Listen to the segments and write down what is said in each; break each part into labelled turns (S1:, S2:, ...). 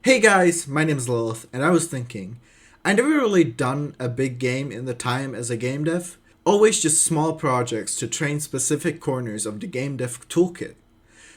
S1: Hey guys, my name is Lilith, and I was thinking, I never really done a big game in the time as a game dev, always just small projects to train specific corners of the game dev toolkit.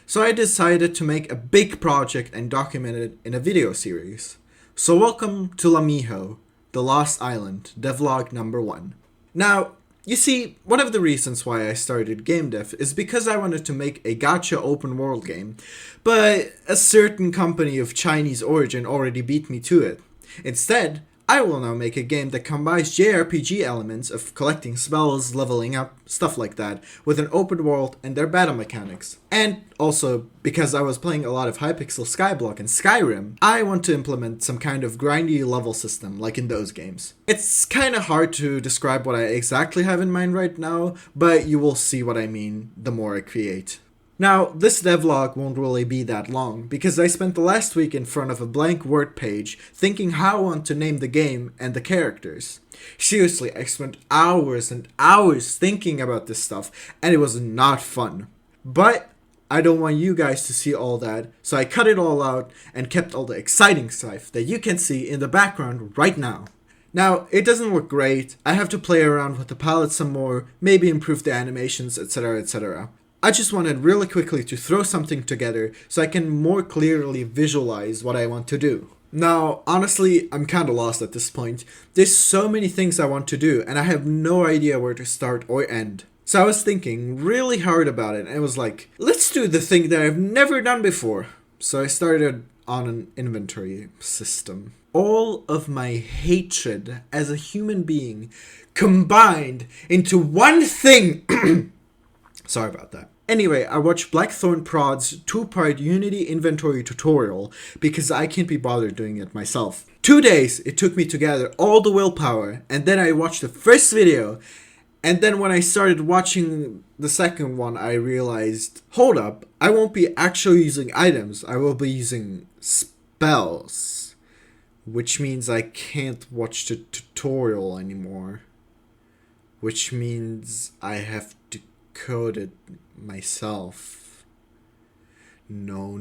S1: So I decided to make a big project and document it in a video series. So welcome to Lamiho, the Lost Island, Devlog number 1. Now, you see, one of the reasons why I started game dev is because I wanted to make a gacha open world game, but a certain company of Chinese origin already beat me to it. Instead, I will now make a game that combines JRPG elements of collecting spells, leveling up, stuff like that, with an open world and their battle mechanics. And also, because I was playing a lot of Hypixel Skyblock and Skyrim, I want to implement some kind of grindy level system like in those games. It's kinda hard to describe what I exactly have in mind right now, but you will see what I mean the more I create. Now, this devlog won't really be that long, because I spent the last week in front of a blank word page thinking how I want to name the game and the characters. Seriously, I spent hours and hours thinking about this stuff, and it was not fun. But I don't want you guys to see all that, so I cut it all out and kept all the exciting stuff that you can see in the background right now. Now, it doesn't look great, I have to play around with the palette some more, maybe improve the animations, etc, etc. I just wanted really quickly to throw something together so I can more clearly visualize what I want to do. Now, honestly, I'm kinda lost at this point. There's so many things I want to do and I have no idea where to start or end. So I was thinking really hard about it and I was like, let's do the thing that I've never done before. So I started on an inventory system. All of my hatred as a human being combined into one thing. Sorry about that. Anyway, I watched Blackthorn Prod's 2-part Unity inventory tutorial because I can't be bothered doing it myself. 2 days it took me to gather all the willpower, and then I watched the first video, and then when I started watching the second one I realized, hold up, I won't be actually using items, I will be using spells. Which means I can't watch the tutorial anymore. Which means I have to code it myself. No.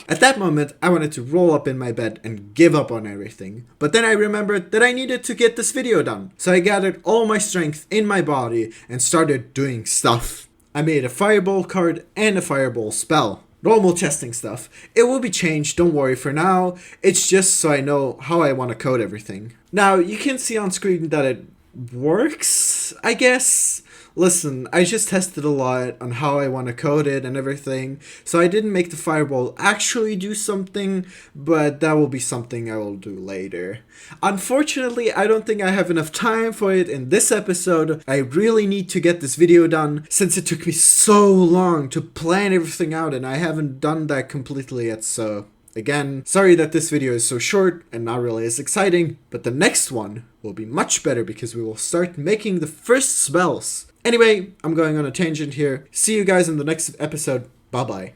S1: At that moment, I wanted to roll up in my bed and give up on everything. But then I remembered that I needed to get this video done. So I gathered all my strength in my body and started doing stuff. I made a fireball card and a fireball spell. Normal testing stuff. It will be changed, don't worry for now. It's just so I know how I want to code everything. Now, you can see on screen that it works, I guess. Listen, I just tested a lot on how I want to code it and everything, so I didn't make the fireball actually do something, but that will be something I will do later. Unfortunately, I don't think I have enough time for it in this episode. I really need to get this video done, since it took me so long to plan everything out and I haven't done that completely yet, so... Again, sorry that this video is so short and not really as exciting, but the next one will be much better because we will start making the first spells. Anyway, I'm going on a tangent here. See you guys in the next episode. Bye bye.